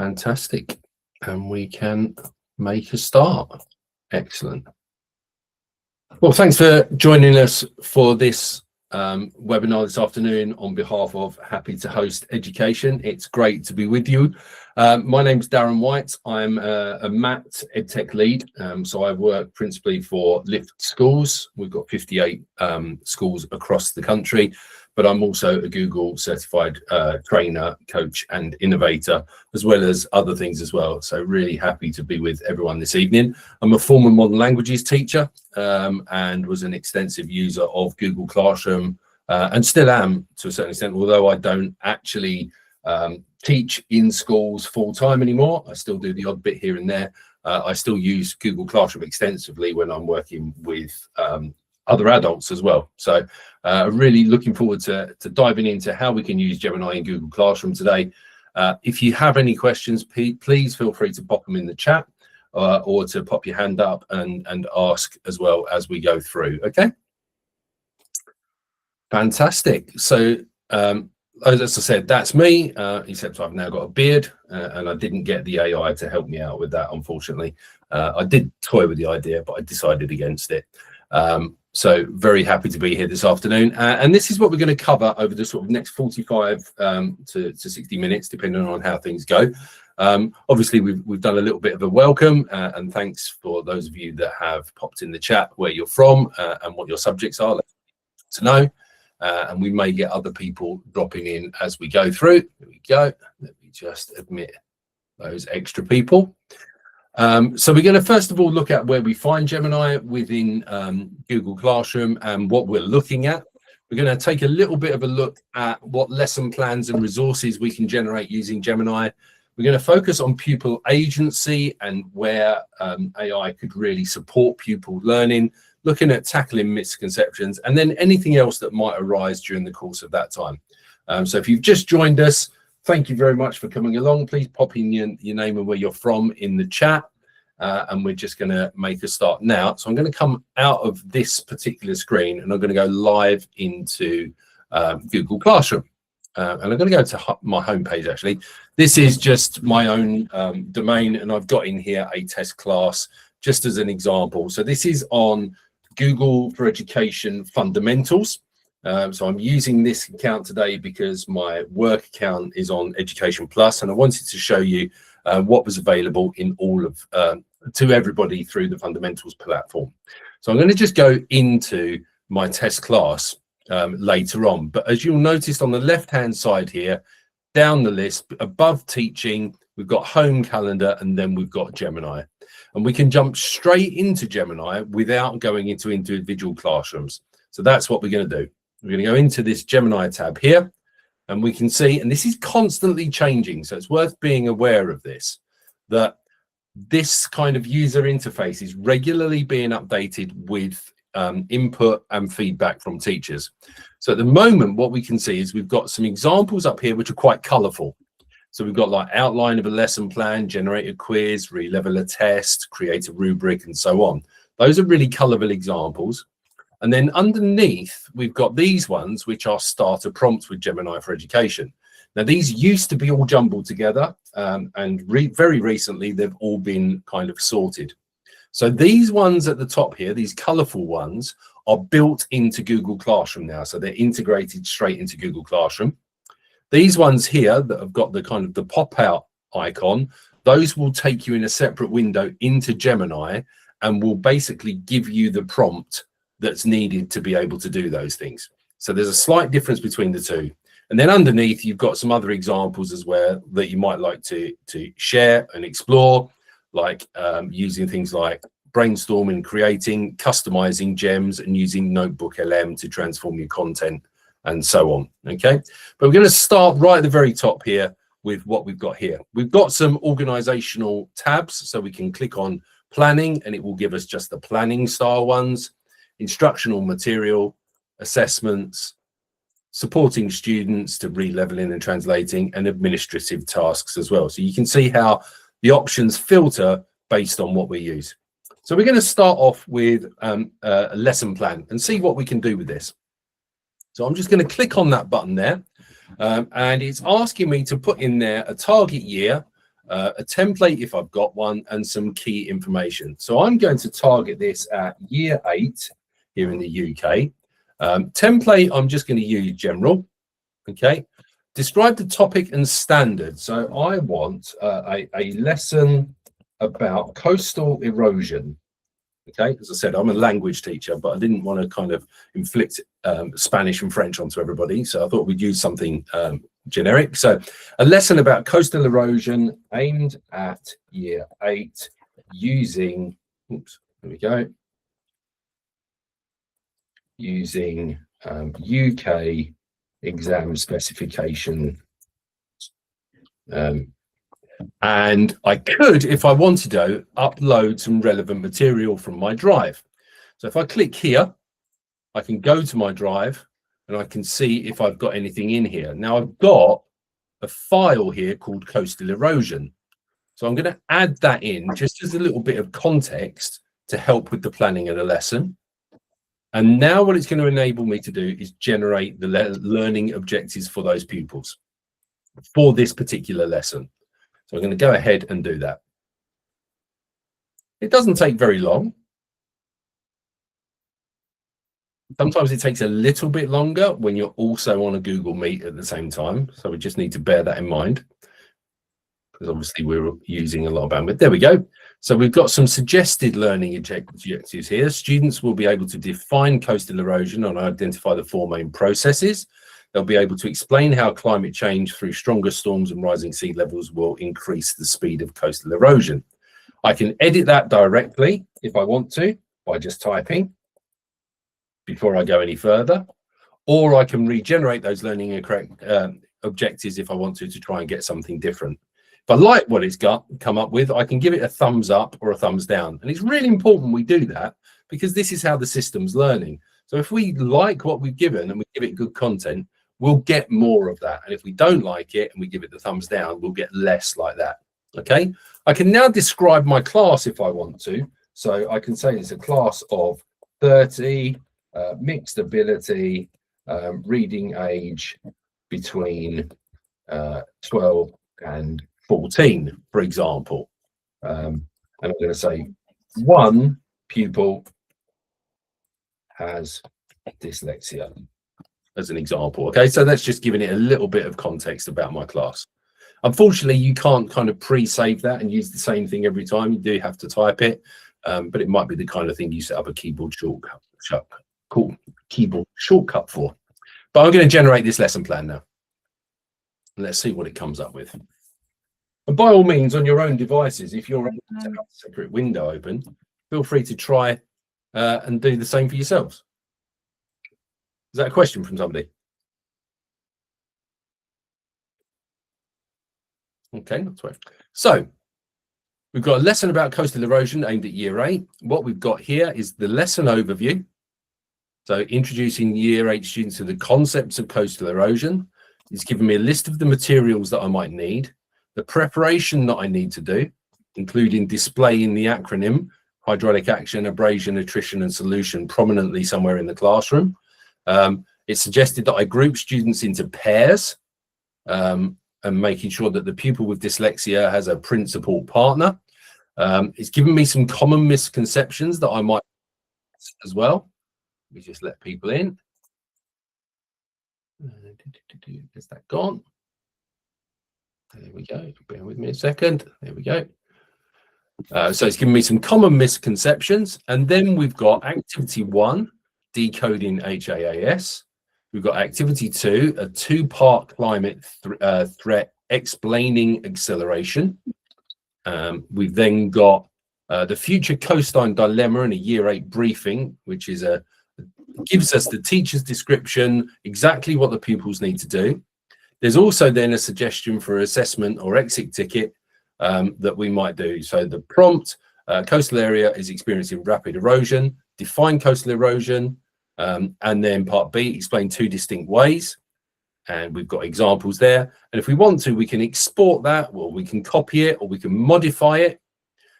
Fantastic. And we can make a start. Excellent. Well, thanks for joining us for this webinar this afternoon on behalf of Happy to Host Education. It's great to be with you. My name's Darren White. I'm a MAT EdTech lead. So I work principally for Lift Schools. We've got 58 schools across the country, but I'm also a Google certified trainer, coach and innovator, as well as other things as well. So really happy to be with everyone this evening. I'm a former modern languages teacher and was an extensive user of Google Classroom and still am to a certain extent, although I don't actually teach in schools full time anymore. I still do the odd bit here and there. I still use Google Classroom extensively when I'm working with other adults as well. So really looking forward to diving into how we can use Gemini in Google Classroom today. If you have any questions, please feel free to pop them in the chat or to pop your hand up and ask as well as we go through. Okay. Fantastic. So as I said, that's me, except I've now got a beard and I didn't get the AI to help me out with that, unfortunately. I did toy with the idea, but I decided against it. So very happy to be here this afternoon. And this is what we're going to cover over the sort of next 45 to 60 minutes, depending on how things go. Obviously, we've done a little bit of a welcome and thanks for those of you that have popped in the chat where you're from and what your subjects are. Let's to know. And we may get other people dropping in as we go through. There we go. Let me just admit those extra people. So we're going to first of all look at where we find Gemini within Google Classroom and what we're looking at. We're going to take a little bit of a look at what lesson plans and resources we can generate using Gemini. We're going to focus on pupil agency and where AI could really support pupil learning, looking at tackling misconceptions, and then anything else that might arise during the course of that time. So if you've just joined us, thank you very much for coming along. Please pop in your name and where you're from in the chat. And we're just going to make a start now. So I'm going to come out of this particular screen and I'm going to go live into Google Classroom. And I'm going to go to my homepage, actually. This is just my own domain, and I've got in here a test class just as an example. So this is on Google for Education Fundamentals. So I'm using this account today because my work account is on Education Plus, and I wanted to show you what was available in all of to everybody through the Fundamentals platform. So I'm going to just go into my test class later on, but as you'll notice on the left hand side here, down the list above teaching, we've got home calendar, and then we've got Gemini, and we can jump straight into Gemini without going into individual classrooms. So that's what we're going to do. We're going to go into this Gemini tab here, and we can see, and this is constantly changing, so it's worth being aware of this, that this kind of user interface is regularly being updated with input and feedback from teachers. So at the moment, what we can see is we've got some examples up here which are quite colorful. So we've got like outline of a lesson plan, generate a quiz, re-level a test, create a rubric, and so on. Those are really colorful examples. And then underneath, we've got these ones, which are starter prompts with Gemini for Education. Now, these used to be all jumbled together, and very recently, they've all been kind of sorted. So these ones at the top here, these colorful ones, are built into Google Classroom now. So they're integrated straight into Google Classroom. These ones here that have got the kind of the pop-out icon, those will take you in a separate window into Gemini and will basically give you the prompt that's needed to be able to do those things. So there's a slight difference between the two. And then underneath, you've got some other examples as well that you might like to share and explore, like using things like brainstorming, creating, customizing gems, and using Notebook LM to transform your content, and so on. Okay, but we're going to start right at the very top here with what we've got here. We've got some organizational tabs, so we can click on planning and it will give us just the planning style ones, instructional material, assessments, supporting students to re-leveling and translating, and administrative tasks as well. So you can see how the options filter based on what we use. So we're going to start off with a lesson plan and see what we can do with this. So I'm just going to click on that button there, and it's asking me to put in there a target year, a template if I've got one, and some key information. So I'm going to target this at year 8 here in the UK. Template, I'm just going to use general. Okay. Describe the topic and standard. So I want a lesson about coastal erosion. Okay, as I said, I'm a language teacher, but I didn't want to kind of inflict Spanish and French onto everybody. So I thought we'd use something generic. So a lesson about coastal erosion aimed at year 8 using, oops, there we go, using UK exam specification. And I could, if I wanted to, upload some relevant material from my drive. So if I click here, I can go to my drive and I can see if I've got anything in here. Now I've got a file here called coastal erosion. So I'm going to add that in just as a little bit of context to help with the planning of the lesson. And now what it's going to enable me to do is generate the learning objectives for those pupils for this particular lesson. So I'm going to go ahead and do that. It doesn't take very long. Sometimes it takes a little bit longer when you're also on a Google Meet at the same time. So we just need to bear that in mind, because obviously we're using a lot of bandwidth. There we go. So we've got some suggested learning objectives here. Students will be able to define coastal erosion and identify the 4 main processes. They'll be able to explain how climate change through stronger storms and rising sea levels will increase the speed of coastal erosion. I can edit that directly if I want to by just typing before I go any further, or I can regenerate those learning objectives if I want to try and get something different. If I like what it's come up with, I can give it a thumbs up or a thumbs down. And it's really important we do that, because this is how the system's learning. So if we like what we've given and we give it good content, we'll get more of that. And if we don't like it and we give it the thumbs down, we'll get less like that. Okay. I can now describe my class if I want to. So I can say it's a class of 30, mixed ability, reading age between 12 and 14, for example. And I'm going to say 1 pupil has dyslexia as an example. Okay, so that's just giving it a little bit of context about my class. Unfortunately, you can't kind of pre-save that and use the same thing every time. You do have to type it, but it might be the kind of thing you set up a keyboard shortcut for. But I'm going to generate this lesson plan now. Let's see what it comes up with. And by all means, on your own devices, if you're able to have a separate window open, feel free to try and do the same for yourselves. Is that a question from somebody? Okay, that's right. So we've got a lesson about coastal erosion aimed at year 8. What we've got here is the lesson overview. So introducing year 8 students to the concepts of coastal erosion. It's given me a list of the materials that I might need, the preparation that I need to do, including displaying the acronym hydraulic action, abrasion, attrition, and solution prominently somewhere in the classroom. It suggested that I group students into pairs and making sure that the pupil with dyslexia has a principal partner. It's given me some common misconceptions that I might as well. We just let people in. Is that gone? There we go. Bear with me a second. There we go. So it's given me some common misconceptions. And then we've got activity 1, decoding HAAS. We've got activity 2, a 2-part climate threat explaining acceleration. We've then got the future coastline dilemma and a year 8 briefing, which is gives us the teacher's description, exactly what the pupils need to do. There's also then a suggestion for assessment or exit ticket that we might do. So the prompt, coastal area is experiencing rapid erosion, define coastal erosion, and then part B, explain 2 distinct ways. And we've got examples there. And if we want to, we can export that, or we can copy it, or we can modify it.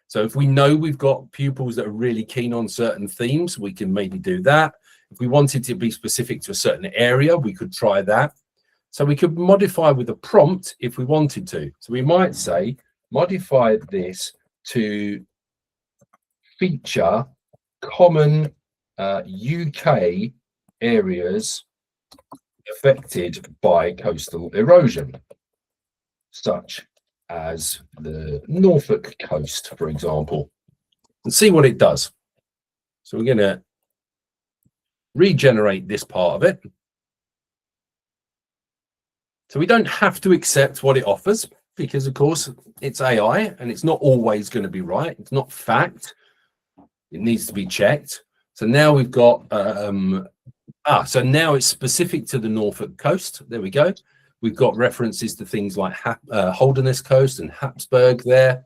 So if we know we've got pupils that are really keen on certain themes, we can maybe do that. If we wanted to be specific to a certain area, we could try that. So we could modify with a prompt if we wanted to. So we might say, modified this to feature common UK areas affected by coastal erosion, such as the Norfolk coast, for example, and see what it does. So we're going to regenerate this part of it. So we don't have to accept what it offers because, of course, it's AI and it's not always going to be right. It's not fact. It needs to be checked. So now we've got, so now it's specific to the Norfolk coast. There we go. We've got references to things like Holderness Coast and Habsburg there.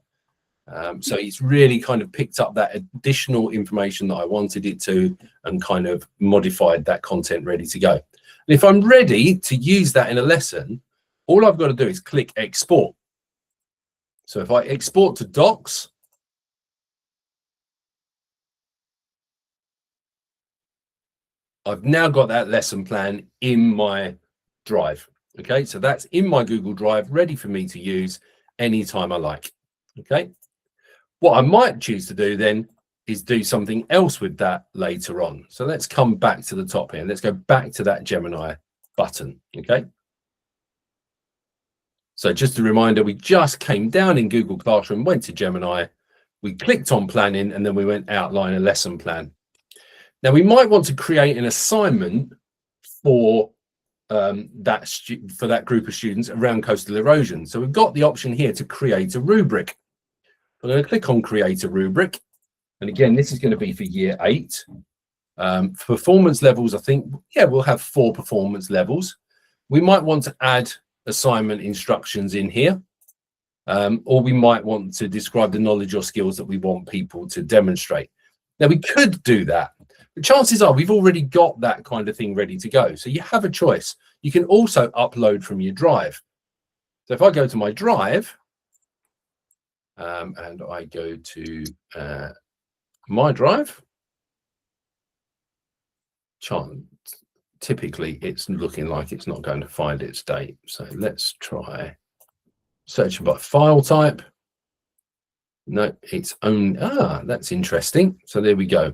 So it's really kind of picked up that additional information that I wanted it to and kind of modified that content ready to go. And if I'm ready to use that in a lesson, all I've got to do is click export. So if I export to docs, I've now got that lesson plan in my drive. Okay, so that's in my Google Drive, ready for me to use anytime I like. Okay, what I might choose to do then is do something else with that later on. So let's come back to the top here. Let's go back to that Gemini button. Okay, so just a reminder, we just came down in Google Classroom, went to Gemini, we clicked on planning, and then we went outline a lesson plan. Now we might want to create an assignment for that group of students around coastal erosion. So we've got the option here to create a rubric. I'm going to click on create a rubric, and again this is going to be for year 8. Performance levels, I think, yeah, we'll have 4 performance levels. We might want to add assignment instructions in here, or we might want to describe the knowledge or skills that we want people to demonstrate. Now we could do that. The chances are we've already got that kind of thing ready to go. So you have a choice. You can also upload from your drive. So if I go to my drive and I go to my drive, typically it's looking like it's not going to find its date. So let's try searching by file type. No, it's only, that's interesting. So there we go.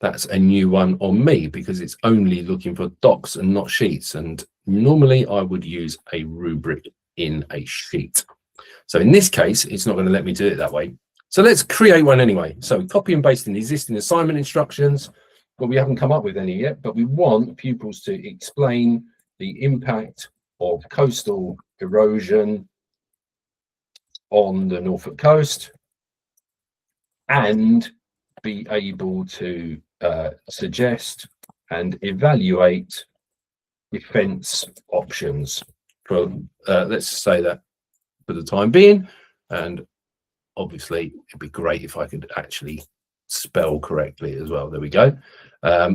That's a new one on me because it's only looking for docs and not sheets. And normally I would use a rubric in a sheet. So in this case, it's not going to let me do it that way. So let's create one anyway. So copy and paste in the existing assignment instructions. Well, we haven't come up with any yet, but we want pupils to explain the impact of coastal erosion on the Norfolk coast and be able to suggest and evaluate defense options for, let's say that for the time being. And obviously it'd be great if I could actually spell correctly as well. There we go.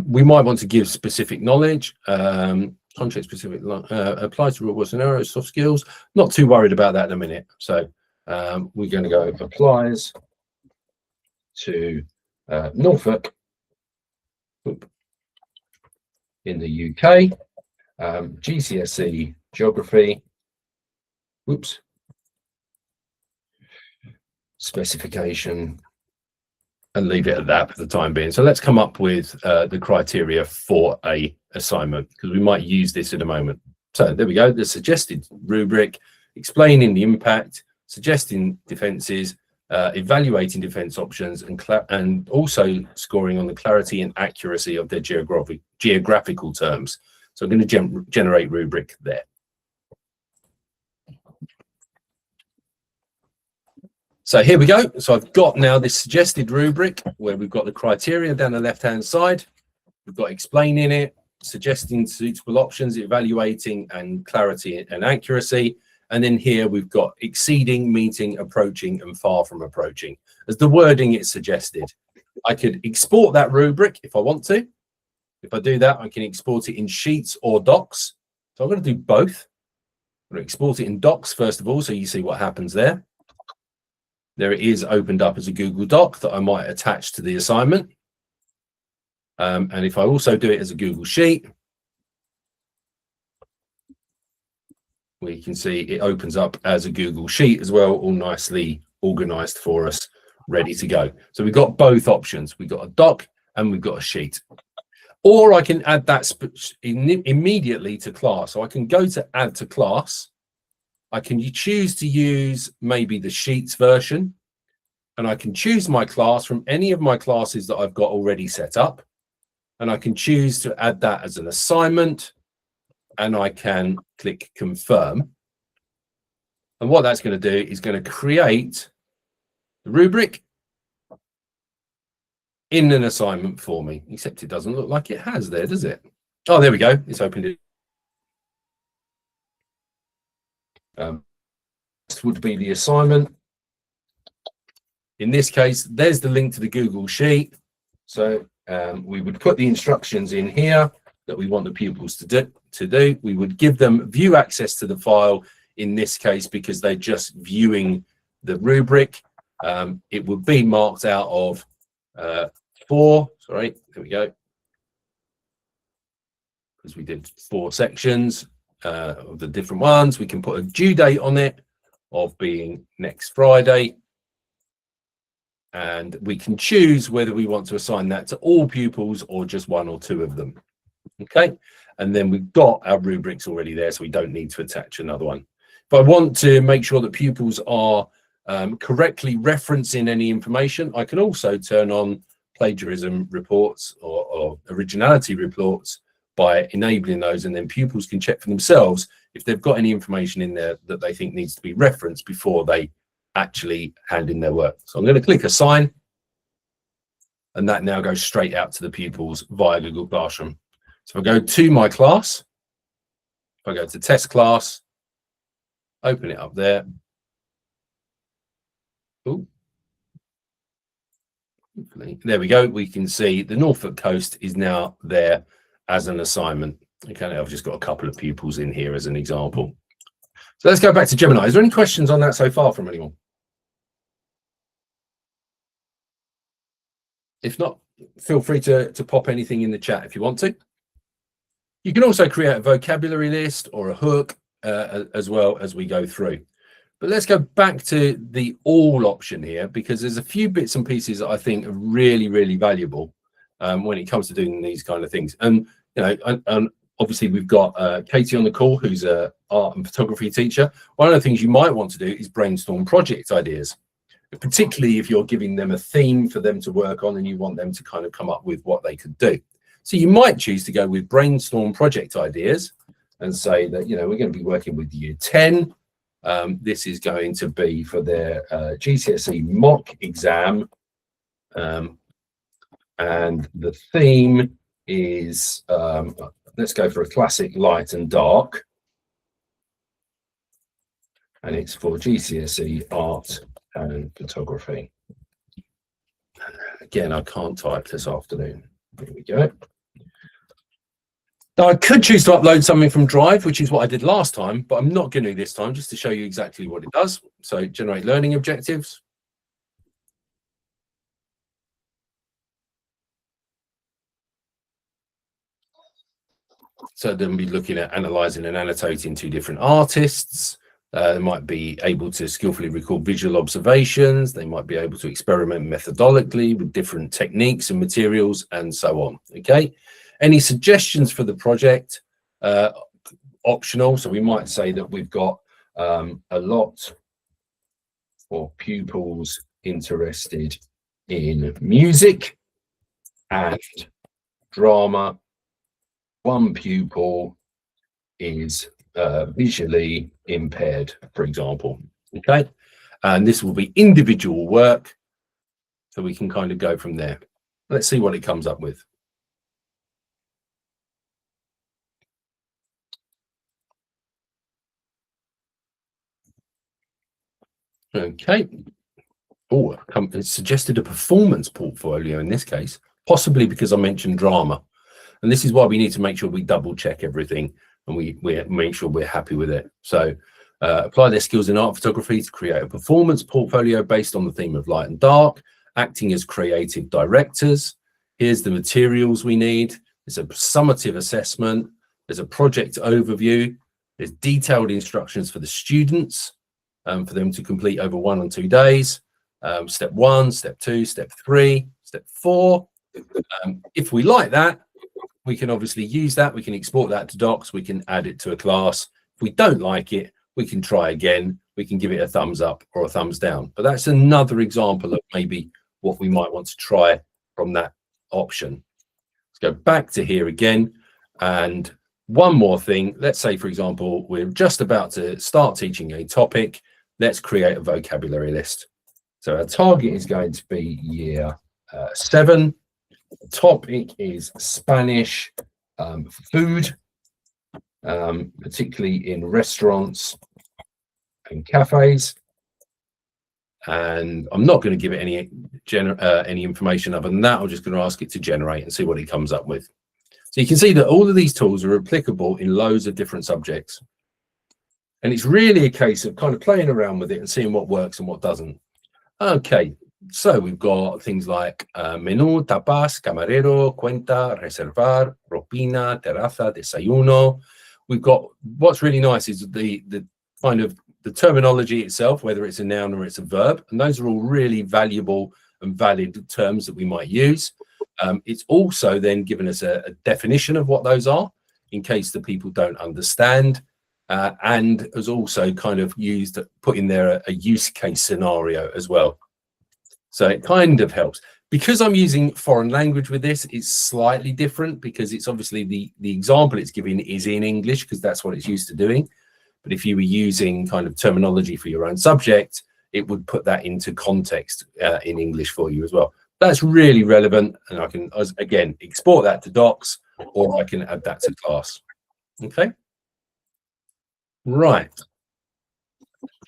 We might want to give specific knowledge, context specific, applies to real world scenarios, soft skills. Not too worried about that in a minute. So we're going to go applies to Norfolk in the UK, GCSE geography, specification, and leave it at that for the time being. So let's come up with the criteria for a assignment because we might use this in a moment. So there we go, the suggested rubric, explaining the impact, suggesting defenses, evaluating defense options, and also scoring on the clarity and accuracy of their geographical terms. So I'm going to generate rubric there. So here we go. So I've got now this suggested rubric where we've got the criteria down the left-hand side. We've got explaining it, suggesting suitable options, evaluating, and clarity and accuracy. And then here we've got exceeding, meeting, approaching, and far from approaching. As the wording is suggested, I could export that rubric if I want to. If I do that, I can export it in sheets or docs. So I'm going to do both. I'm going to export it in docs first of all, so you see what happens there. There it is opened up as a Google Doc that I might attach to the assignment. And if I also do it as a Google Sheet, we can see it opens up as a Google Sheet as well, all nicely organized for us, ready to go. So we've got both options. We've got a doc and we've got a sheet. Or I can add that immediately to class. So I can go to add to class. I can choose to use maybe the Sheets version, and I can choose my class from any of my classes that I've got already set up. And I can choose to add that as an assignment, and I can click confirm. And what that's going to do is going to create the rubric in an assignment for me, except it doesn't look like it has there, does it? Oh, there we go. It's opened it. This would be the assignment. In this case, there's the link to the Google Sheet. So we would put the instructions in here that we want the pupils to do. We would give them view access to the file in this case because they're just viewing the rubric. It would be marked out of 4. Sorry, there we go. Because we did 4 sections of the different ones. We can put a due date on it of being next Friday. And we can choose whether we want to assign that to all pupils or just 1 or 2 of them. Okay, and then we've got our rubrics already there, so we don't need to attach another one. If I want to make sure that pupils are correctly referencing any information, I can also turn on plagiarism reports or originality reports by enabling those, and then pupils can check for themselves if they've got any information in there that they think needs to be referenced before they actually hand in their work. So I'm going to click assign, and that now goes straight out to the pupils via Google Classroom. So if I go to my class, if I go to test class, open it up there. Ooh. There we go. We can see the Norfolk coast is now there as an assignment. Okay, I've just got a couple of pupils in here as an example. So let's go back to Gemini. Is there any questions on that so far from anyone? If not, feel free to pop anything in the chat if you want to. You can also create a vocabulary list or a hook as well as we go through. But let's go back to the all option here, because there's a few bits and pieces that I think are really, really valuable when it comes to doing these kind of things. And, you know, and obviously we've got Katie on the call, who's an art and photography teacher. One of the things you might want to do is brainstorm project ideas, particularly if you're giving them a theme for them to work on and you want them to kind of come up with what they could do. So you might choose to go with brainstorm project ideas and say that, you know, we're going to be working with year 10. This is going to be for their GCSE mock exam. And the theme is, let's go for a classic light and dark. And it's for GCSE art and photography. Again, I can't type this afternoon. Here we go. Now, I could choose to upload something from Drive, which is what I did last time, but I'm not going to this time, just to show you exactly what it does. So generate learning objectives. So then we'll be looking at analysing and annotating 2 different artists. They might be able to skillfully record visual observations. They might be able to experiment methodologically with different techniques and materials and so on. Okay. Any suggestions for the project? Optional. So we might say that we've got a lot of pupils interested in music and drama. 1 pupil is visually impaired, for example. Okay, and this will be individual work, so we can kind of go from there. Let's see what it comes up with. Okay. Oh, it's suggested a performance portfolio in this case, possibly because I mentioned drama. And this is why we need to make sure we double check everything and we make sure we're happy with it. So apply their skills in art photography to create a performance portfolio based on the theme of light and dark, acting as creative directors. Here's the materials we need. There's a summative assessment. There's a project overview. There's detailed instructions for the students for them to complete over 1 and 2 days. Step 1, step 2, step 3, step 4. If we like that, we can obviously use that. We can export that to docs. We can add it to a class. If we don't like it, we can try again. We can give it a thumbs up or a thumbs down. But that's another example of maybe what we might want to try from that option. Let's go back to here again. And one more thing. Let's say, for example, we're just about to start teaching a topic. Let's create a vocabulary list. So our target is going to be year 7. The topic is Spanish food, particularly in restaurants and cafes. And I'm not going to give it any information other than that. I'm just going to ask it to generate and see what it comes up with. So you can see that all of these tools are applicable in loads of different subjects. And it's really a case of kind of playing around with it and seeing what works and what doesn't. Okay, so we've got things like menú, tapas, camarero, cuenta, reservar, propina, terraza, desayuno. We've got, what's really nice is the kind of the terminology itself, whether it's a noun or it's a verb, and those are all really valuable and valid terms that we might use. It's also then given us a definition of what those are in case the people don't understand, and has also kind of put in there a use case scenario as well. So it kind of helps. Because I'm using foreign language with this, it's slightly different because it's obviously the example it's giving is in English because that's what it's used to doing. But if you were using kind of terminology for your own subject, it would put that into context in English for you as well. That's really relevant, and I can, again, export that to docs, or I can add that to class. Okay. Right.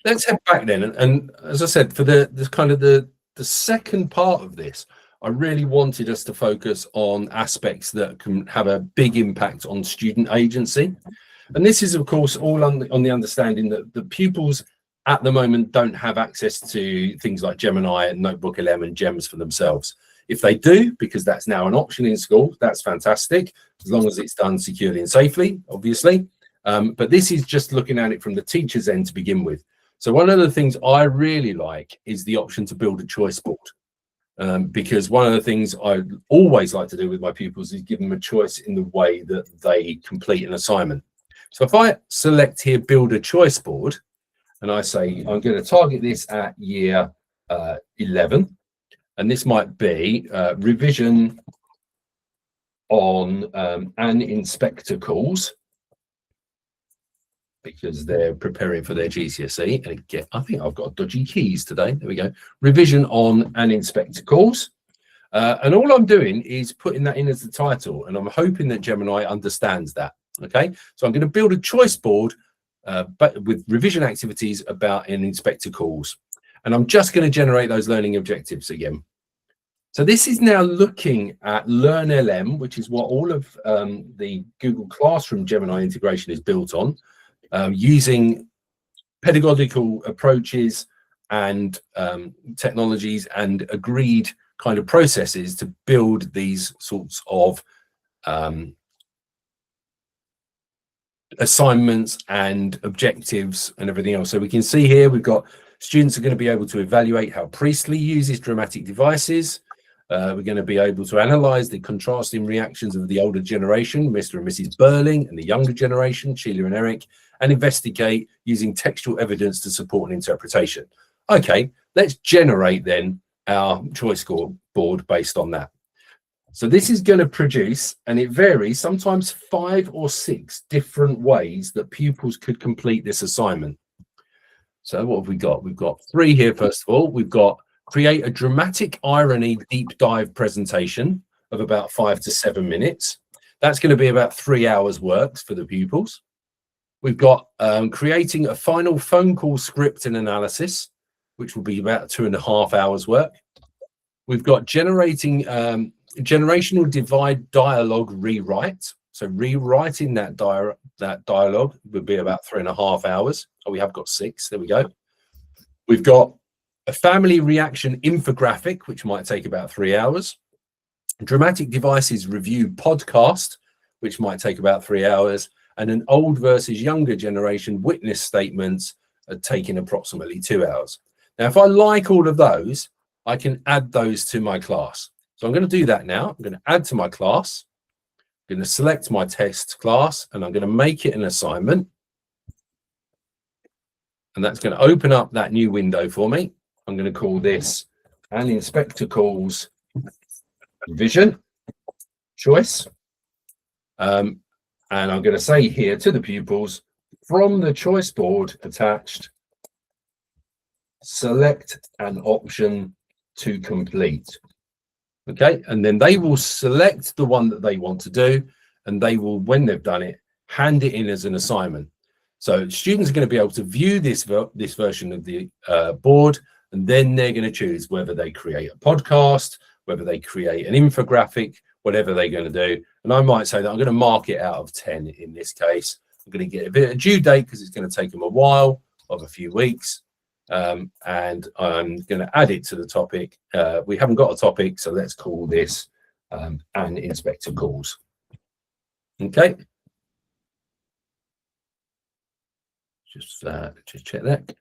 Let's head back then. And as I said, for the kind of the second part of this, I really wanted us to focus on aspects that can have a big impact on student agency. And this is, of course, all on the understanding that the pupils at the moment don't have access to things like Gemini and Notebook LM and GEMS for themselves. If they do, because that's now an option in school, that's fantastic, as long as it's done securely and safely, obviously. But this is just looking at it from the teacher's end to begin with. So one of the things I really like is the option to build a choice board. Because one of the things I always like to do with my pupils is give them a choice in the way that they complete an assignment. So if I select here, build a choice board, and I say, I'm going to target this at year 11, and this might be revision on an inspector calls, because they're preparing for their GCSE. And again, I think I've got dodgy keys today. There we go. Revision on an inspector calls. And all I'm doing is putting that in as the title, and I'm hoping that Gemini understands that. Okay, so I'm going to build a choice board but with revision activities about an inspector calls, and I'm just going to generate those learning objectives again. So this is now looking at Learn LM, which is what all of the Google Classroom Gemini integration is built on, using pedagogical approaches and technologies and agreed kind of processes to build these sorts of assignments and objectives and everything else. So we can see here we've got students are going to be able to evaluate how Priestley uses dramatic devices. We're going to be able to analyze the contrasting reactions of the older generation, Mr. and Mrs. Burling, and the younger generation, Sheila and Eric, and investigate using textual evidence to support an interpretation. Okay, let's generate then our choice score board based on that. So this is going to produce, and it varies, sometimes 5 or 6 different ways that pupils could complete this assignment. So what have we got? We've got 3 here, first of all. We've got create a dramatic irony deep dive presentation of about 5 to 7 minutes. That's going to be about 3 hours worked for the pupils. We've got creating a final phone call script and analysis, which will be about 2.5 hours work. We've got generating generational divide dialogue rewrite. So rewriting that dialogue would be about 3.5 hours. Oh, we have got 6. There we go. We've got a family reaction infographic, which might take about 3 hours. Dramatic devices review podcast, which might take about 3 hours. and an old versus younger generation witness statements are taking approximately 2 hours. Now, if I like all of those, I can add those to my class. So I'm going to do that now. I'm going to add to my class. I'm going to select my test class, and I'm going to make it an assignment. And that's going to open up that new window for me. I'm going to call this an inspector calls revision choice. And I'm going to say here to the pupils, from the choice board attached, select an option to complete. Okay, and then they will select the one that they want to do, and they will, when they've done it, hand it in as an assignment. So students are going to be able to view this version of the board, and then they're going to choose whether they create a podcast, whether they create an infographic, whatever they're going to do. And I might say that I'm going to mark it out of 10 in this case. I'm going to get a bit of due date because it's going to take them a while, of a few weeks. And I'm going to add it to the topic. We haven't got a topic, so let's call this an inspector calls. Okay. Just check that.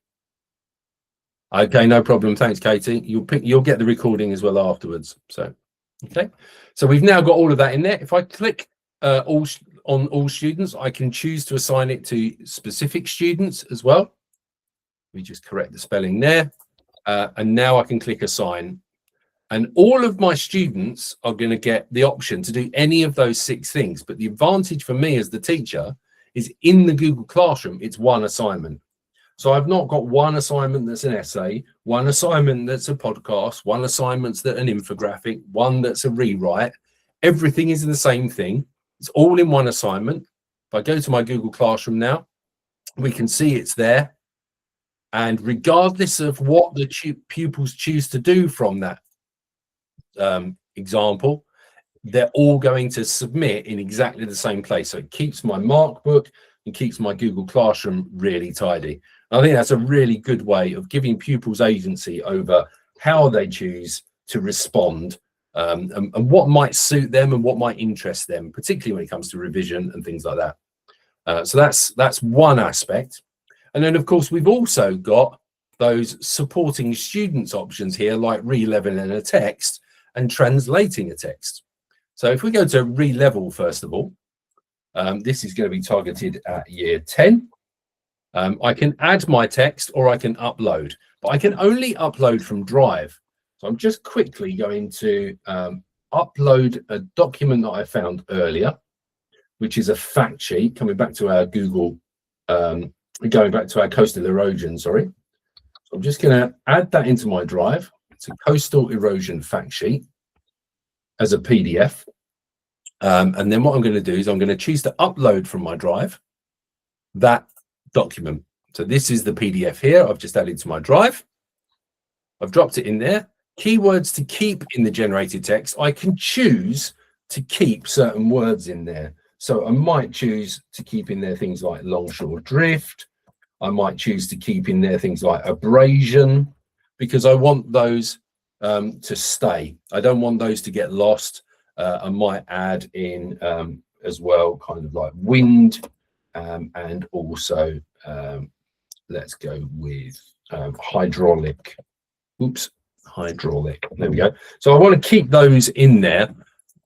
Okay, no problem. Thanks, Katie. You'll get the recording as well afterwards. So, okay. So we've now got all of that in there. If I click on all students, I can choose to assign it to specific students as well. We just correct the spelling there. And now I can click assign. And all of my students are going to get the option to do any of those 6 things. But the advantage for me as the teacher is in the Google Classroom, it's one assignment. So I've not got one assignment that's an essay, one assignment that's a podcast, one assignment that's an infographic, one that's a rewrite. Everything is the same thing. It's all in one assignment. If I go to my Google Classroom now, we can see it's there. And regardless of what the pupils choose to do from that example, they're all going to submit in exactly the same place. So it keeps my mark book and keeps my Google Classroom really tidy. I think that's a really good way of giving pupils agency over how they choose to respond and what might suit them and what might interest them, particularly when it comes to revision and things like that. So that's one aspect. And then, of course, we've also got those supporting students options here, like releveling a text and translating a text. So if we go to relevel, first of all, this is going to be targeted at year 10. I can add my text or I can upload, but I can only upload from Drive. So I'm just quickly going to upload a document that I found earlier, which is a fact sheet, coming back to our Google, going back to our coastal erosion, sorry. So I'm just going to add that into my Drive. It's a coastal erosion fact sheet as a PDF. And then what I'm going to do is I'm going to choose to upload from my Drive that document. So this is the PDF here. I've just added to my Drive. I've dropped it in there. Keywords to keep in the generated text. I can choose to keep certain words in there. So I might choose to keep in there things like longshore drift. I might choose to keep in there things like abrasion, because I want those to stay. I don't want those to get lost. I might add in as well, kind of like wind, and also let's go with hydraulic. Oops, hydraulic. There we go. So I want to keep those in there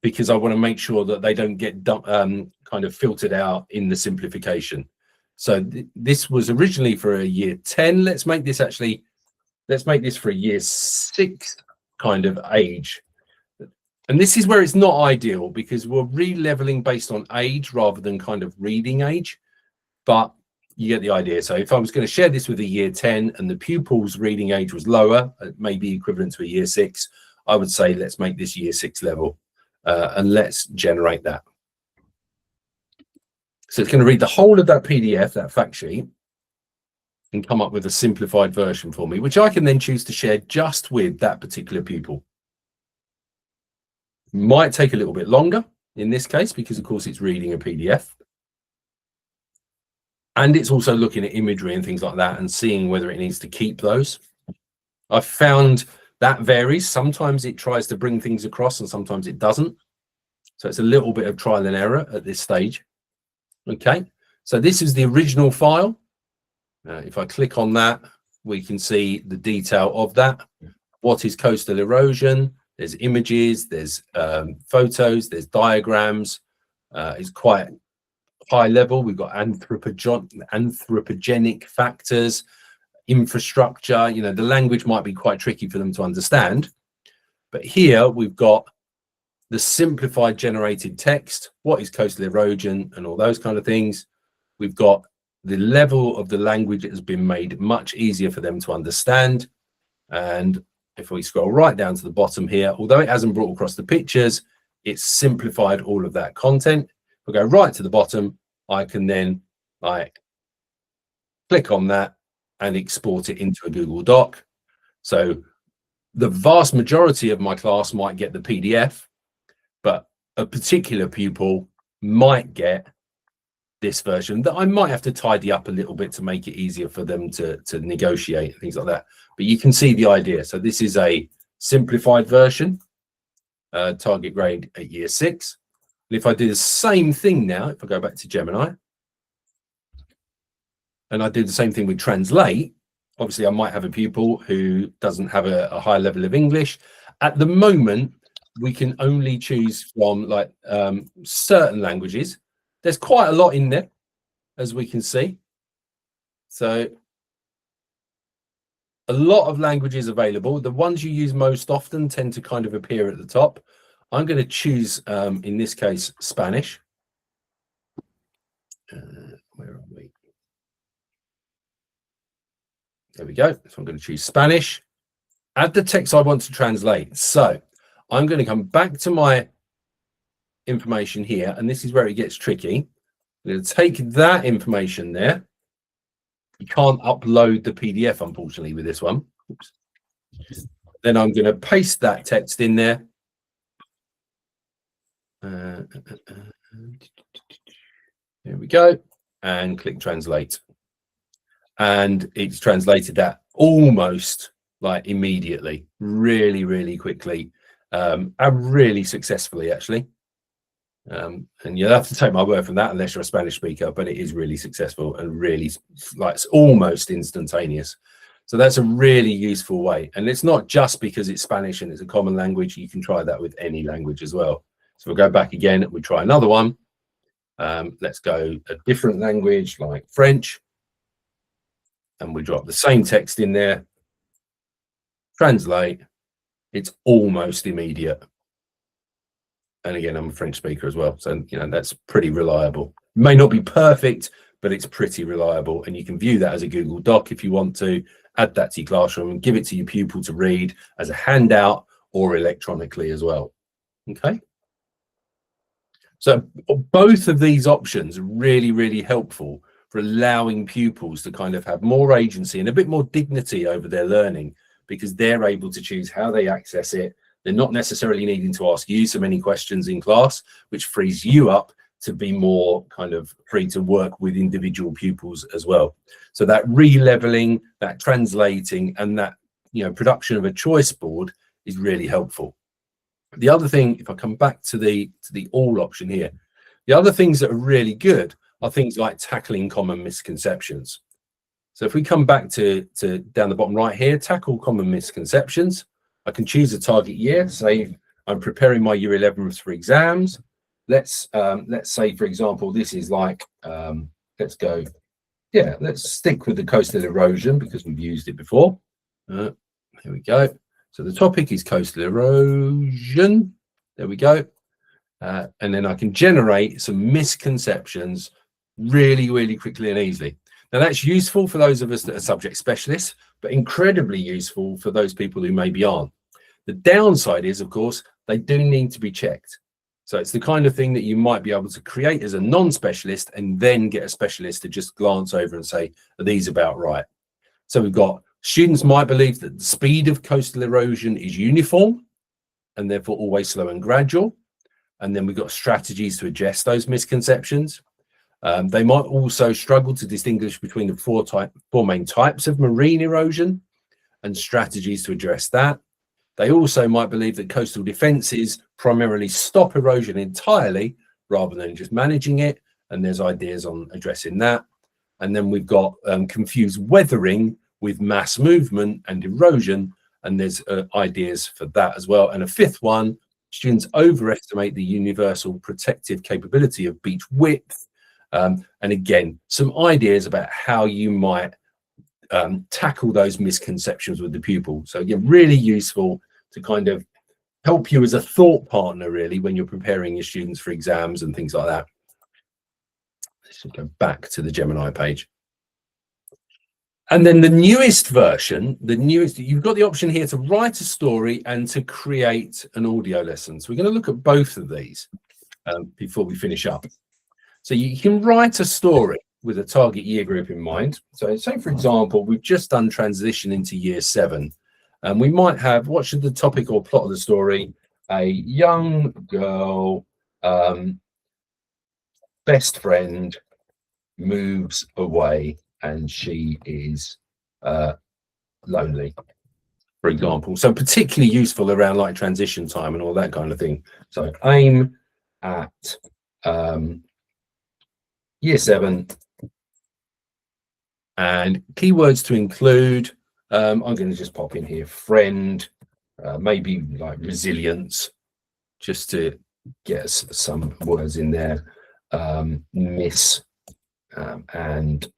because I want to make sure that they don't get kind of filtered out in the simplification. So this was originally for a year 10. Let's make this for a year 6 kind of age. And this is where it's not ideal because we're re-leveling based on age rather than kind of reading age, but you get the idea. So if I was going to share this with a year 10 and the pupil's reading age was lower, maybe equivalent to a year 6, I would say let's make this year 6 level and let's generate that. So it's going to read the whole of that PDF, that fact sheet, and come up with a simplified version for me, which I can then choose to share just with that particular pupil. Might take a little bit longer in this case because, of course, it's reading a PDF. And it's also looking at imagery and things like that and seeing whether it needs to keep those. I've found that varies. Sometimes it tries to bring things across and sometimes it doesn't. So it's a little bit of trial and error at this stage. Okay, So this is the original file. If I click on that, we can see the detail of that. What is coastal erosion? There's images, there's photos, there's diagrams. It's quite high level. We've got anthropogenic factors, infrastructure. You know, the language might be quite tricky for them to understand. But here we've got the simplified generated text, what is coastal erosion and all those kind of things. We've got the level of the language that has been made much easier for them to understand. And if we scroll right down to the bottom here, although it hasn't brought across the pictures, it's simplified all of that content. If we go right to the bottom, I can then click on that and export it into a Google Doc. So the vast majority of my class might get the PDF, but a particular pupil might get this version that I might have to tidy up a little bit to make it easier for them to negotiate and things like that. But you can see the idea. So this is a simplified version, target grade at year 6. And if I do the same thing now, if I go back to Gemini and I do the same thing with translate, obviously I might have a pupil who doesn't have a high level of English. At the moment, we can only choose from like certain languages. There's quite a lot in there, as we can see. So a lot of languages available. The ones you use most often tend to kind of appear at the top. I'm going to choose, in this case, Spanish. Where are we? There we go. So I'm going to choose Spanish. Add the text I want to translate. So I'm going to come back to my information here, and this is where it gets tricky. I'm going to take that information there. You can't upload the PDF, unfortunately, with this one. Oops. Then I'm going to paste that text in there. There we go, and click translate. And it's translated that almost like immediately, really, really quickly, and really successfully, actually. And you'll have to take my word from that unless you're a Spanish speaker, but it is really successful and really like it's almost instantaneous. So that's a really useful way. And it's not just because it's Spanish and it's a common language. You can try that with any language as well. So we'll go back again. We try another one. Let's go a different language like French. And we drop the same text in there. Translate. It's almost immediate. And again, I'm a French speaker as well. So, you know, that's pretty reliable. It may not be perfect, but it's pretty reliable. And you can view that as a Google Doc if you want to. Add that to your classroom and give it to your pupil to read as a handout or electronically as well. Okay. So both of these options are really, really helpful for allowing pupils to kind of have more agency and a bit more dignity over their learning, because they're able to choose how they access it. They're not necessarily needing to ask you so many questions in class, which frees you up to be more kind of free to work with individual pupils as well. So that re-leveling, that translating, and that, you know, production of a choice board is really helpful. The other thing, if I come back to the all option here, the other things that are really good are things like tackling common misconceptions. So if we come back to down the bottom right here, tackle common misconceptions, I can choose a target year. Say I'm preparing my year 11s for exams. Let's say, for example, this is like, let's stick with the coastal erosion because we've used it before. Here we go. So the topic is coastal erosion. There we go. And then I can generate some misconceptions really, really quickly and easily. Now that's useful for those of us that are subject specialists, but incredibly useful for those people who maybe aren't. The downside is, of course, they do need to be checked. So it's the kind of thing that you might be able to create as a non-specialist and then get a specialist to just glance over and say, are these about right? So we've got students might believe that the speed of coastal erosion is uniform and therefore always slow and gradual. And then we've got strategies to address those misconceptions. They might also struggle to distinguish between the four main types of marine erosion and strategies to address that. They also might believe that coastal defences primarily stop erosion entirely rather than just managing it, and there's ideas on addressing that. And then we've got confused weathering with mass movement and erosion, and there's ideas for that as well. And a fifth one, students overestimate the universal protective capability of beach width. And again, some ideas about how you might tackle those misconceptions with the pupil. So again, really useful to kind of help you as a thought partner, really, when you're preparing your students for exams and things like that. Let's just go back to the Gemini page. And then the newest version, you've got the option here to write a story and to create an audio lesson. So we're going to look at both of these before we finish up. So you can write a story with a target year group in mind. So say, for example, we've just done transition into year 7. And we might have, what should the topic or plot of the story? A young girl, best friend, moves away and she is lonely, for example. So particularly useful around like transition time and all that kind of thing. So aim at year 7, and keywords to include, I'm going to just pop in here friend, maybe like resilience, just to get us some words in there, miss, and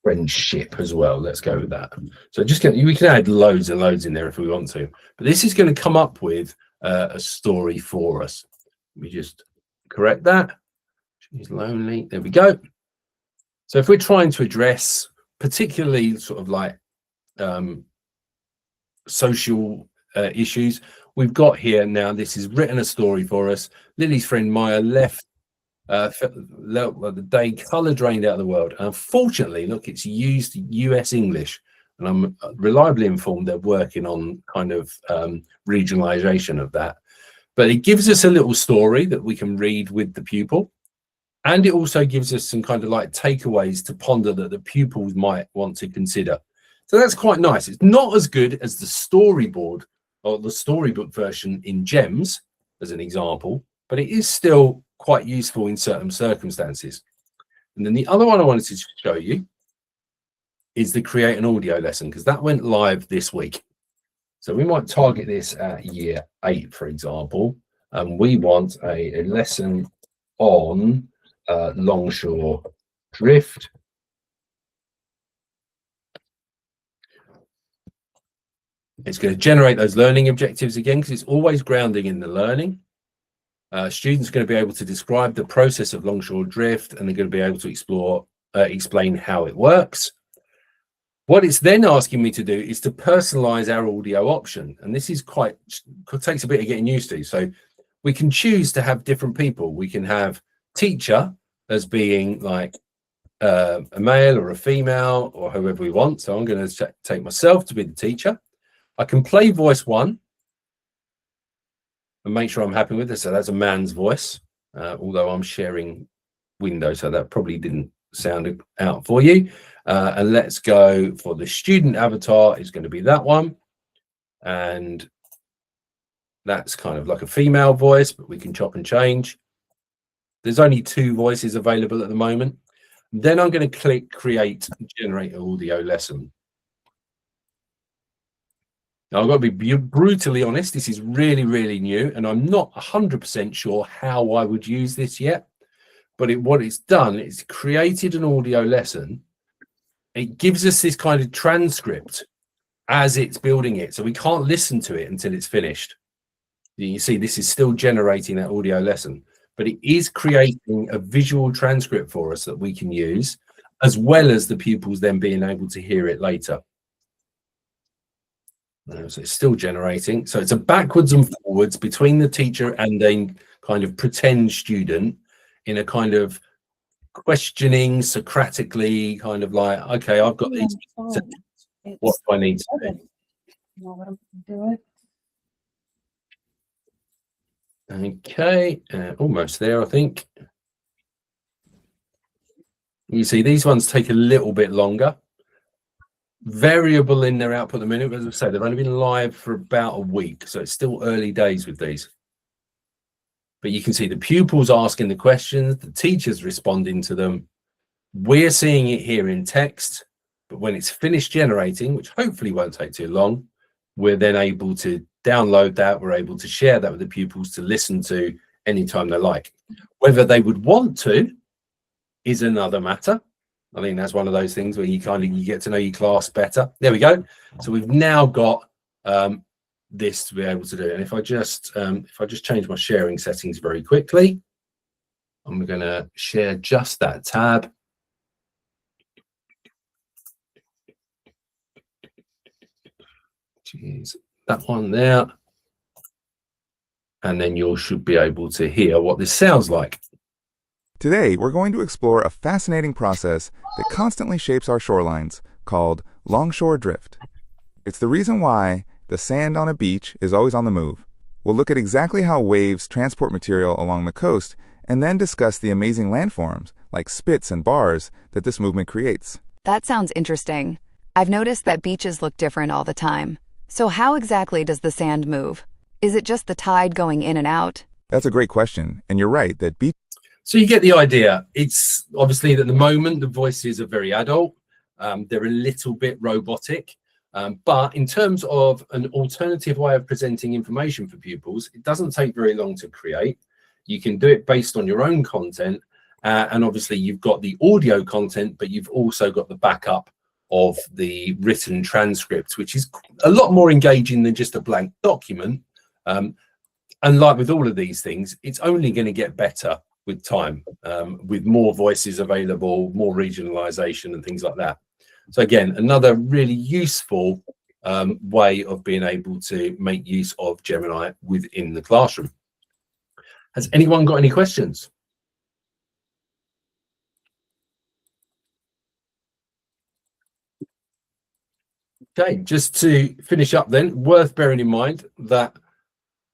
friendship as well. Let's go with that. So we can add loads and loads in there if we want to, but this is going to come up with a story for us. Let me just correct that. She's lonely. There we go. So if we're trying to address particularly sort of like social issues, we've got here now, this is written a story for us. Lily's friend Maya left the day color drained out of the world. Unfortunately, look, it's used US English, and I'm reliably informed they're working on kind of regionalization of that. But it gives us a little story that we can read with the pupil. And it also gives us some kind of like takeaways to ponder that the pupils might want to consider. So that's quite nice. It's not as good as the storyboard or the storybook version in GEMS, as an example, but it is still quite useful in certain circumstances. And then the other one I wanted to show you is the create an audio lesson, because that went live this week. So we might target this at year 8, for example, and we want a lesson on longshore drift. It's going to generate those learning objectives again, because it's always grounding in the learning. Students are going to be able to describe the process of longshore drift, and they're going to be able to explain how it works. What it's then asking me to do is to personalize our audio option. And this is takes a bit of getting used to. So we can choose to have different people. We can have teacher as being like a male or a female or whoever we want. So I'm going to take myself to be the teacher. I can play voice 1 and make sure I'm happy with it. So that's a man's voice, although I'm sharing window, so that probably didn't sound out for you. And let's go for the student avatar. Is going to be that one. And that's kind of like a female voice, but we can chop and change. There's only 2 voices available at the moment. Then I'm going to click create generate audio lesson. Now I've got to be brutally honest, this is really, really new, and I'm not 100% sure how I would use this yet. But what it's done is created an audio lesson. It gives us this kind of transcript as it's building it. So we can't listen to it until it's finished. You see, this is still generating that audio lesson, but it is creating a visual transcript for us that we can use, as well as the pupils then being able to hear it later. So it's still generating. So it's a backwards and forwards between the teacher and a kind of pretend student in a kind of questioning, Socratically, kind of like, okay, I've got these. What do I need to do? Okay, almost there, I think. You see, these ones take a little bit longer. Variable in their output at the minute, but as I say, they've only been live for about a week, so it's still early days with these. but you can see the pupils asking the questions, the teachers responding to them. We're seeing it here in text, but when it's finished generating, which hopefully won't take too long, we're then able to download that. We're able to share that with the pupils to listen to anytime they like. Whether they would want to is another matter. I think that's one of those things where you get to know your class better. There we go. So we've now got this to be able to do. And if I just change my sharing settings very quickly, I'm going to share just that tab. Jeez, that one there. And then you should be able to hear what this sounds like. Today, we're going to explore a fascinating process that constantly shapes our shorelines, called longshore drift. It's the reason why the sand on a beach is always on the move. We'll look at exactly how waves transport material along the coast, and then discuss the amazing landforms, like spits and bars, that this movement creates. That sounds interesting. I've noticed that beaches look different all the time. So how exactly does the sand move? Is it just the tide going in and out? That's a great question, and you're right that So you get the idea. It's obviously that at the moment the voices are very adult. They're a little bit robotic. But in terms of an alternative way of presenting information for pupils, it doesn't take very long to create. You can do it based on your own content. And obviously you've got the audio content, but you've also got the backup of the written transcript, which is a lot more engaging than just a blank document. And like with all of these things, it's only going to get better with time, with more voices available, more regionalization and things like that. So again, another really useful way of being able to make use of Gemini within the classroom. Has anyone got any questions? Okay, just to finish up then, worth bearing in mind that,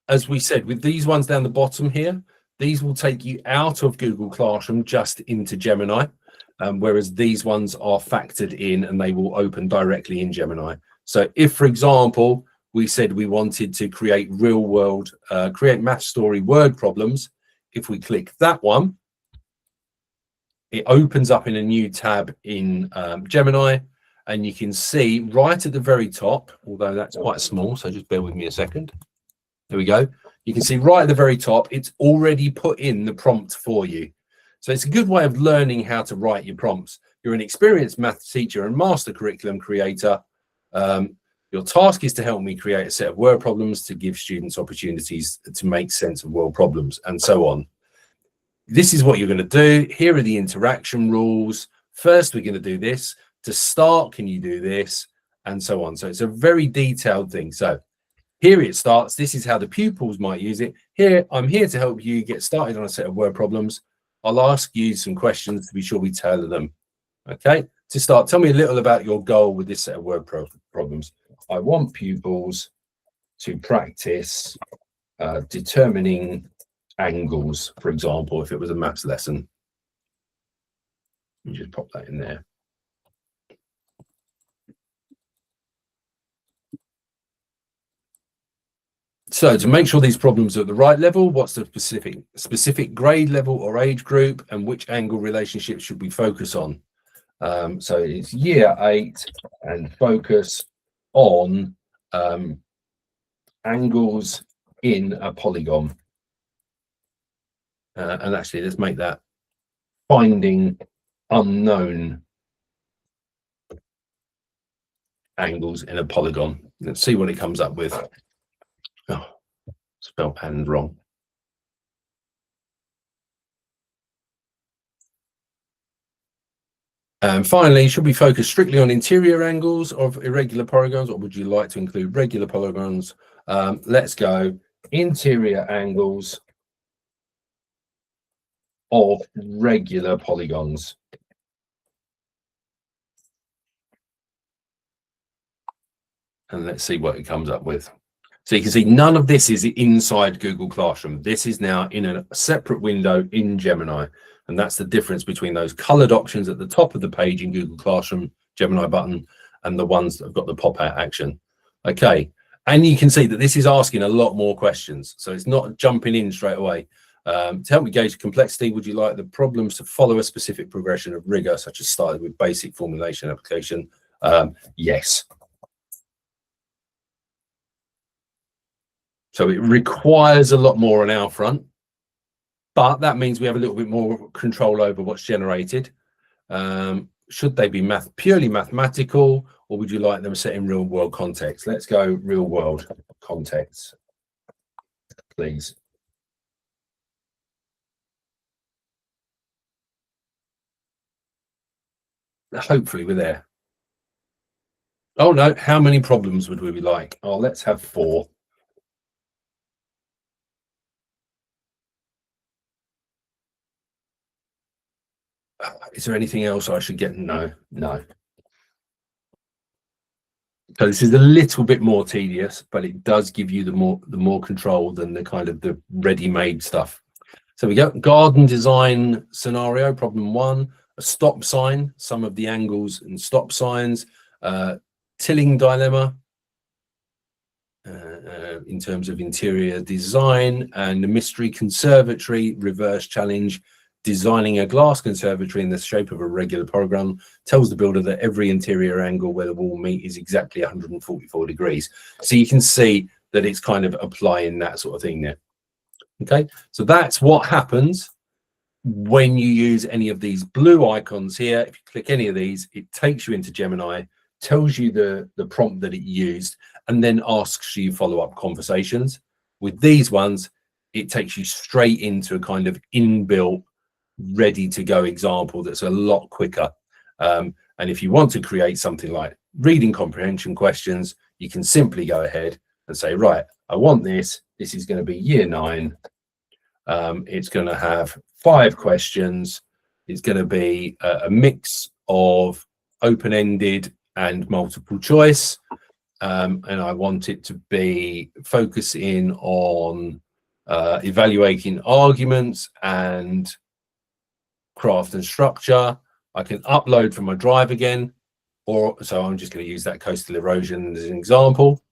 as we said, with these ones down the bottom here, these will take you out of Google Classroom just into Gemini, whereas these ones are factored in and they will open directly in Gemini. So if, for example, we said we wanted to create real world, create math story word problems, if we click that one, it opens up in a new tab in Gemini, and you can see right at the very top, although that's quite small, so just bear with me a second. There we go. You can see right at the very top, it's already put in the prompt for you. So it's a good way of learning how to write your prompts. You're an experienced math teacher and master curriculum creator. Your task is to help me create a set of word problems to give students opportunities to make sense of world problems, and so on. This is what you're going to do. Here are the interaction rules. First, we're going to do this. To start, can you do this? And so on. So it's a very detailed thing. So here it starts. This is how the pupils might use it. Here, I'm here to help you get started on a set of word problems. I'll ask you some questions to be sure we tailor them. Okay, to start, tell me a little about your goal with this set of word problems. I want pupils to practice determining angles, for example, if it was a maths lesson. You just pop that in there. So to make sure these problems are at the right level, what's the specific grade level or age group, and which angle relationship should we focus on? So it's year 8 and focus on angles in a polygon. And actually, let's make that finding unknown angles in a polygon. Let's see what it comes up with. Oh, spelled and wrong. And finally, should we focus strictly on interior angles of irregular polygons, or would you like to include regular polygons? Let's go interior angles of regular polygons. And let's see what it comes up with. So you can see none of this is inside Google Classroom. This is now in a separate window in Gemini. And that's the difference between those colored options at the top of the page in Google Classroom, Gemini button, and the ones that have got the pop-out action. Okay, and you can see that this is asking a lot more questions. So it's not jumping in straight away. To help me gauge complexity, would you like the problems to follow a specific progression of rigor, such as starting with basic formulation application? Yes. So it requires a lot more on our front, but that means we have a little bit more control over what's generated. Should they be purely mathematical, or would you like them set in real world context? Let's go real world context, please. Hopefully we're there. Oh no, how many problems would we like? Oh, let's have 4. Is there anything else I should get? No. So this is a little bit more tedious, but it does give you the more control than the kind of the ready-made stuff. So we got garden design scenario, problem 1, a stop sign, some of the angles and stop signs, tilling dilemma in terms of interior design, and the mystery conservatory reverse challenge. Designing a glass conservatory in the shape of a regular program tells the builder that every interior angle where the wall meet is exactly 144 degrees. So you can see that it's kind of applying that sort of thing there. Okay, so that's what happens when you use any of these blue icons here. If you click any of these, it takes you into Gemini, tells you the prompt that it used, and then asks you follow-up conversations. With these ones, it takes you straight into a kind of inbuilt ready to go example that's a lot quicker. And if you want to create something like reading comprehension questions, you can simply go ahead and say, right, I want this is going to be year 9. It's going to have 5 questions. It's going to be a mix of open-ended and multiple choice, and I want it to be focusing on evaluating arguments and craft and structure. I can upload from my drive again, so I'm just going to use that coastal erosion as an example.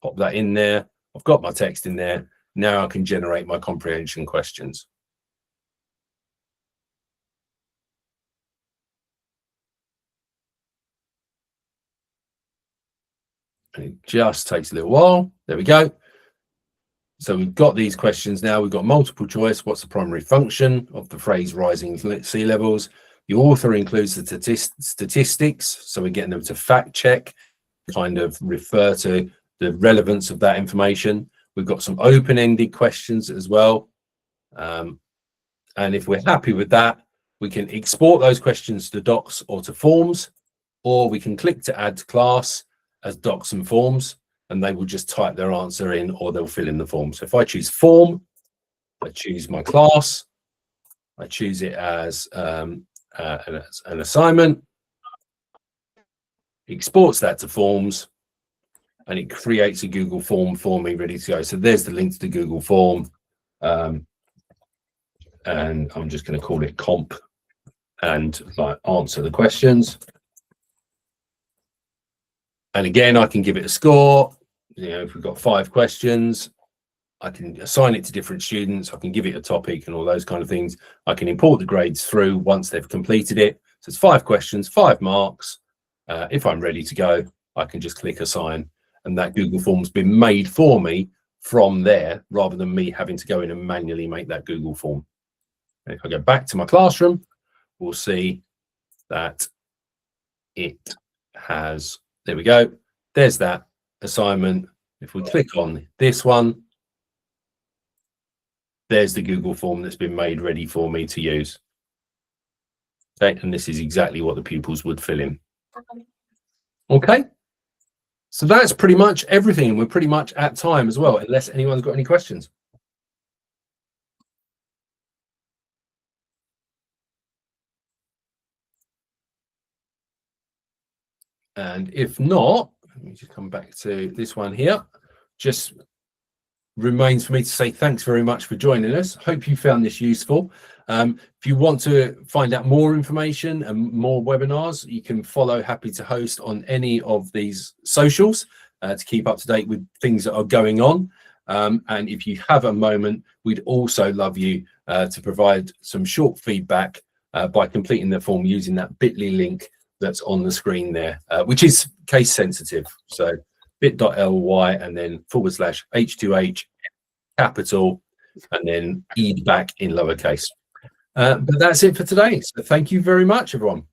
Pop that in there. I've got my text in there. Now I can generate my comprehension questions. And it just takes a little while. There we go. So we've got these questions now. We've got multiple choice. What's the primary function of the phrase rising sea levels? The author includes the statistics. So we're getting them to fact check, kind of refer to the relevance of that information. We've got some open-ended questions as well. And if we're happy with that, we can export those questions to docs or to forms, or we can click to add to class as docs and forms, and they will just type their answer in, or they'll fill in the form. So if I choose form, I choose my class, I choose it as an assignment, exports that to forms, and it creates a Google form for me ready to go. So there's the link to the Google form. And I'm just going to call it comp and like answer the questions. And again, I can give it a score. You know, if we've got 5 questions, I can assign it to different students. I can give it a topic and all those kind of things. I can import the grades through once they've completed it. So it's 5 questions, 5 marks. If I'm ready to go, I can just click assign, and that Google form's been made for me from there, rather than me having to go in and manually make that Google form. And if I go back to my classroom, we'll see that it has, there we go. There's that assignment. If we click on this one, there's the Google form that's been made ready for me to use. Okay, and this is exactly what the pupils would fill in. Okay, so that's pretty much everything, and we're pretty much at time as well, unless anyone's got any questions. And if not, let me just come back to this one here. Just remains for me to say thanks very much for joining us. Hope you found this useful. If you want to find out more information and more webinars, you can follow Happy to Host on any of these socials to keep up to date with things that are going on. And if you have a moment, we'd also love you to provide some short feedback by completing the form using that bit.ly link that's on the screen there, which is case sensitive. So bit.ly and then /H2H capital and then feedback in lowercase. But that's it for today. So thank you very much, everyone.